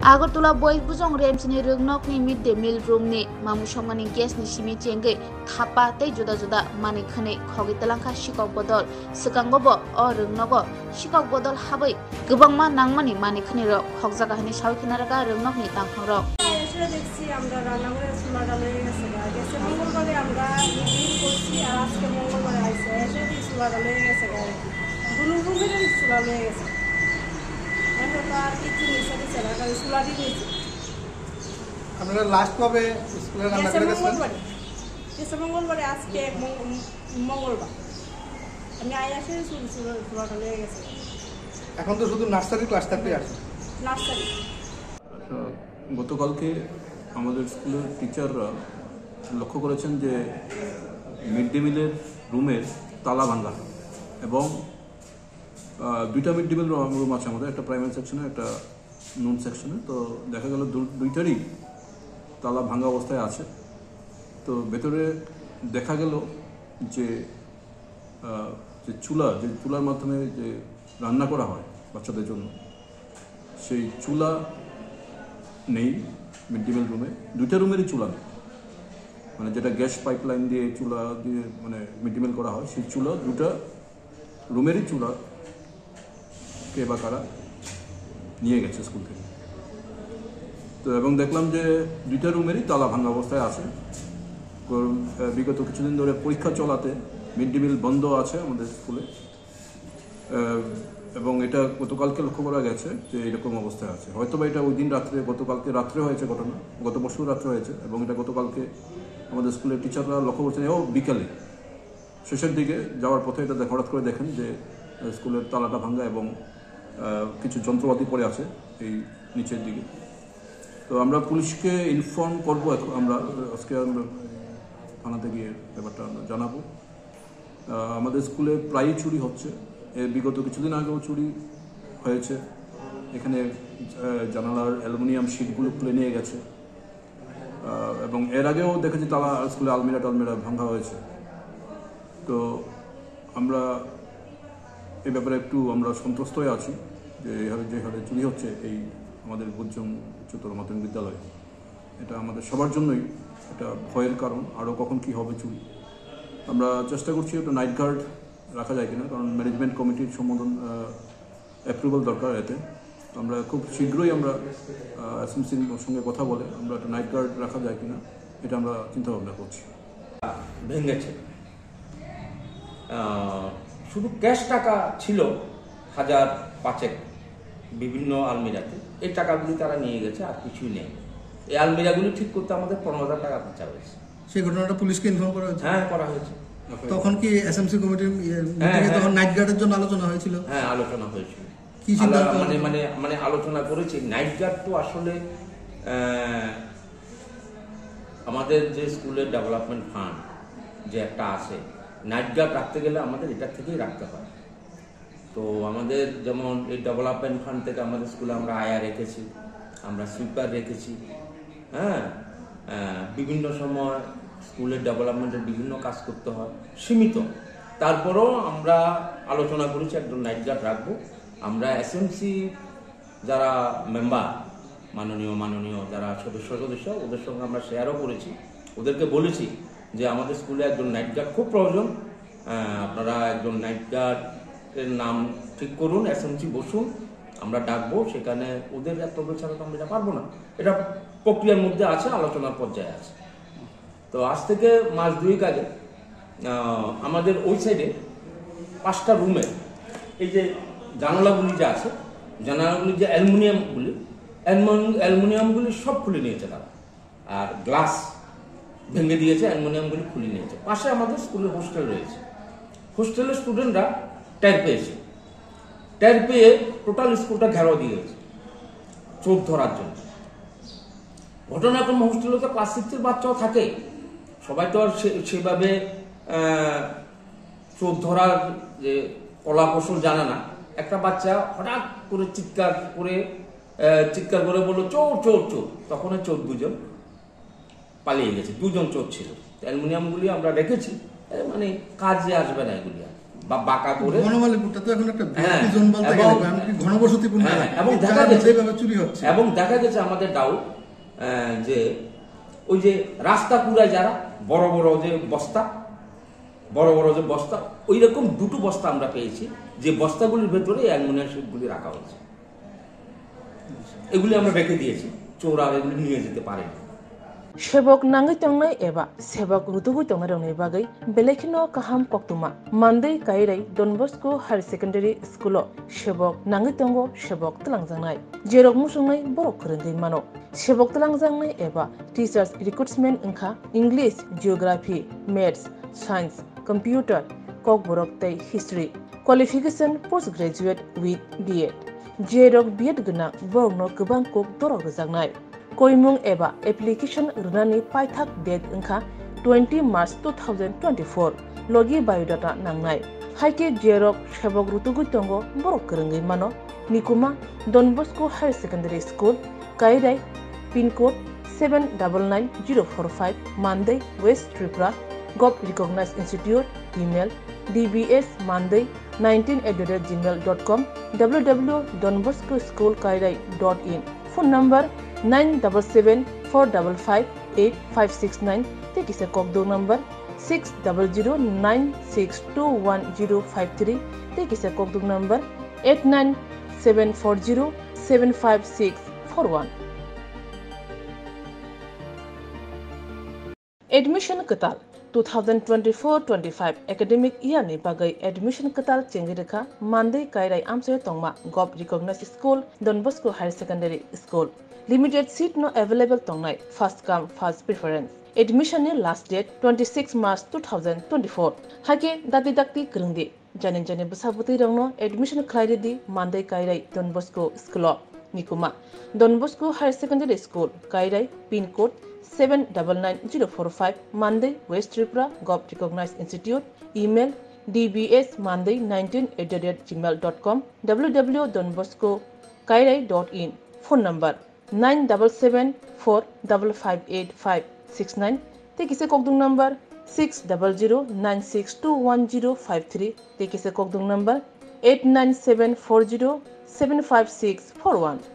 Agartala boys bujong remsini rungnak ni mid day meal room ni mamu somani gas ni simi cengge thapa tei juda juda mani khane khogi talangkha sikok bodol sekangobo o rungnago sikok bodol habai gobangma nangmani mani khane ro khokjaga hani sawkinaraga rungnak ni tangphang ro দেখছি আমরা রান্নাঘরে চুলাটা লেগে গেছে গেছে মঙ্গলবারে আমরা meeting করছি আর আজকে মঙ্গলবারে আইছে এসে চুলাটা লেগে গেছে দুনো রুমের চুলা লেগে গেছে এখন তো আর কিছু নিচে দিচ্ছে না কারণ চুলা দিয়ে দিয়েছি আপনারা লাস্ট কবে স্কুলে রান্না করে গেছেন? গেছে মঙ্গলবারে আজকে মঙ্গলবার আমি আই আসে চুলাটা লেগে গেছে। এখন তো শুধু নার্সারি ক্লাস থাকতে আছে নার্সারি। গতকালকে আমাদের স্কুলের টিচাররা লক্ষ্য করেছেন যে মিড ডে মিলের রুমের তালা ভাঙা এবং দুইটা মিড ডে মিল রুম আছে আমাদের, একটা প্রাইমারি সেকশনে একটা নুন সেকশনে। তো দেখা গেল দুইটারই তালা ভাঙা অবস্থায় আছে। তো ভেতরে দেখা গেল যে চুলার মাধ্যমে যে রান্না করা হয় বাচ্চাদের জন্য, সেই চুলা নেই মিড ডে মিল রুমে। দুইটা রুমেরই চুলা নেই, মানে যেটা গ্যাস পাইপলাইন দিয়ে চুলা দিয়ে মানে মিড ডে মিল করা হয়, সেই চুলা দুটা রুমেরই চুলা কে বা কারা নিয়ে গেছে স্কুল থেকে। তো এবং দেখলাম যে দুইটা রুমেরই তালা ভাঙা অবস্থায় আছে। বিগত কিছুদিন ধরে পরীক্ষা চলাতে মিড ডে মিল বন্ধ আছে আমাদের স্কুলে, এবং এটা গতকালকে লক্ষ্য করা গেছে যে এরকম অবস্থায় আছে। হয়তো বা এটা ওই দিন রাত্রে, গতকালকে রাত্রে হয়েছে ঘটনা, গত পরশু রাত্রে হয়েছে, এবং এটা গতকালকে আমাদের স্কুলের টিচাররা লক্ষ্য করছেন ও বিকালে শেষের দিকে যাওয়ার পথে এটা হঠাৎ করে দেখেন যে স্কুলের তালাটা ভাঙা এবং কিছু যন্ত্রপাতি পড়ে আছে এই নিচের দিকে। তো আমরা পুলিশকে ইনফর্ম করবো, আমরা আজকে আমরা থানাতে গিয়ে ব্যাপারটা আমরা জানাবো। আমাদের স্কুলে প্রায়ই চুরি হচ্ছে, এর বিগত কিছুদিন আগেও চুরি হয়েছে। এখানে জানালার অ্যালুমিনিয়াম শিটগুলো খুলে নিয়ে গেছে, এবং এর আগেও দেখেছি তালা স্কুলে আলমিরা টালমিরা ভাঙা হয়েছে। তো আমরা এই ব্যাপারে একটু আমরা সন্তুষ্ট হয়ে আছি যে যে হারে চুরি হচ্ছে এই আমাদের বুজ্জং উচ্চতর মাধ্যমিক বিদ্যালয়ে। এটা আমাদের সবার জন্যই এটা ভয়ের কারণ, আরও কখন কি হবে চুরি। আমরা চেষ্টা করছি একটা নাইট গার্ড রাখা যায় কিনা, কারণ ম্যানেজমেন্ট কমিটির সম্বোধন অ্যাপ্রুভাল দরকার এতে। আমরা খুব শীঘ্রই আমরা এসএমসির সঙ্গে কথা বলে আমরা একটা নাইট গার্ড রাখা যায় কিনা এটা আমরা চিন্তা ভাবনা করছি। ভেঙেছে, শুধু ক্যাশ টাকা ছিল 1000-5 বিভিন্ন আলমিরাতে, এই টাকাগুলি তারা নিয়ে গেছে, আর কিছুই নেই। এই আলমিরাগুলি ঠিক করতে আমাদের 15,000 টাকা খরচা হয়েছে। সেই ঘটনাটা পুলিশকে ইনফর্ম করা হয়েছে? হ্যাঁ, করা হয়েছে। তখন কি এসএমসি কমিটির মিটিংয়ে তখন নাইট গার্ডের জন্য আলোচনা হয়েছিল? হ্যাঁ, আলোচনা হয়েছিল। কি সিদ্ধান্ত? মানে আলোচনা করেছি। নাইট গার্ড তো আসলে আমাদের যে স্কুলের ডেভেলপমেন্ট ফান্ড যে একটা আছে, নাইট গার্ড রাখতে গেলে আমাদের এটার থেকেই রাখতে হয়। তো আমাদের যেমন এই ডেভেলপমেন্ট ফান্ড থেকে আমাদের স্কুলে আমরা আয়া রেখেছি, আমরা সুইপার রেখেছি। হ্যাঁ, বিভিন্ন সময় স্কুলের ডেভেলপমেন্টের বিভিন্ন কাজ করতে হয়, সীমিত। তারপরেও আমরা আলোচনা করেছি একজন নাইট গার্ড রাখবো। আমরা এসএমসি যারা মেম্বার, মাননীয় যারা সদস্য ওদের সঙ্গে আমরা শেয়ারও করেছি, ওদেরকে বলেছি যে আমাদের স্কুলে একজন নাইট গার্ড খুব প্রয়োজন, আপনারা একজন নাইট গার্ডের নাম ঠিক করুন, এসএমসি বসুন, আমরা ডাকবো। সেখানে ওদের অ্যাপ্রুভাল ছাড়া তো আমরা এটা পারবো না, এটা প্রক্রিয়ার মধ্যে আছে, আলোচনার পর্যায়ে আছে। তো আজ থেকে মাস 2 আগে আমাদের ওই সাইডে 5টা রুমে এই যে জানালাগুলি যে আছে, জানালাগুলি যে অ্যালুমিনিয়ামগুলি সব খুলে নিয়েছে তারা, আর গ্লাস ভেঙে দিয়েছে, অ্যালুমিনিয়ামগুলি খুলে নিয়েছে। পাশে আমাদের স্কুলের হোস্টেল রয়েছে, হোস্টেলের স্টুডেন্টরা টের পেয়েছে, টের পেয়ে টোটাল স্কুলটা ঘেরাও দিয়েছে চোর ধরার জন্য। ঘটনাক্রম হোস্টেলে তো ক্লাস 6-এর বাচ্চাও থাকে, সবাই তো আর সেভাবে চোর ধরার যে কলা কৌশল জানে না। একটা বাচ্চা হঠাৎ করে চিৎকার করে বললো চোর চোর চোর, তখন চোর 2জন পালিয়ে গেছে, 2জন চোর ছিল। অ্যালুমিনিয়ামগুলি আমরা রেখেছি, মানে কাজে আসবে না এগুলি আর। বা বাঁকা করে বনমালীপুরটা তো এখন একটা হ্যাঁ, জোন বলতে গেলে এমনকি ঘনবসতিপূর্ণ হ্যাঁ, এলাকা। এবং এই দেখা জায়গাটা গেছে যেভাবে চুরি হচ্ছে এবং দেখা গেছে আমাদের ডাউট যে ওই যে রাস্তা পুরায় যারা বড় বড় যে বস্তা ওই রকম দুটো বস্তা আমরা পেয়েছি, যে বস্তাগুলির ভেতরে অ্যালুমিনিয়াম শিটগুলি রাখা হয়েছে। এগুলি আমরা রেখে দিয়েছি, চোরা এগুলি নিয়ে যেতে পারে। सेबक नांगै तंगनाय एबा सेबक रुतुगै तंगनाय रंनि बागै बेलेखिनो काहाम कक्तुमा मानदै कायरै Don Bosco higher secondary school सेबक नांगै तंगो सेबक तलांजांनाय जेरक मुसुंनाय बरक फोरोंगिरि मानो सेबक तलांजांनाय एबा टीचार्स रिक्रुटमेन्ट ओंखा English geography maths science computer कक बरक तै history qualification post graduate with B.Ed जेरक बीएड गोनां बरकनो गोबां कक दरक रोजांनाय कोइमुं एबा एप्लिकेशन रुनानि पाइथाक डेट ओंखा 20 मार्च 2024 लगी बायोडाटा नांनाय हाइके जेरक सेबक रुतुगै तंगो बरक गोरोंगै मानो निकुमा Don Bosco higher secondary school कायराय पिन कोड 799045 मानदै west Tripura gov recognise institute email dbsmanday19@gmail.com www.donboscoschoolkairai.in phone number 9774558569 ते किसे कॉक नंबर 6009621053 ते किसे कॉक नंबर 8974075641 एडमिशन कताल 2024-25 एकेडमिक ईयर नि बागै एडमिशन कताल चेंगिरखा मानदै कायराय आमसे तंगमा gov recognise school Don Bosco higher secondary school limited seat no available तंगनाय first come first preference admission नि लास्ट डेट 26 मार्च 2024 हाके दाति दाक्ति ग्रंदि जाने जाने बसाबुतै रंनो एडमिशन खायरेदि मानदै कायराय डन बस्को स्कूल निकुमा Don Bosco higher secondary school कायराय pin code 799045 Monday West Tripura Gov Recognized Institute email dbsmanday19@gmail.com www.donboscokairai.in phone number 9774558569 ते किसे कोकदुंग नंबर 6009621053 ते किसे कोकदुंग नंबर 8974075641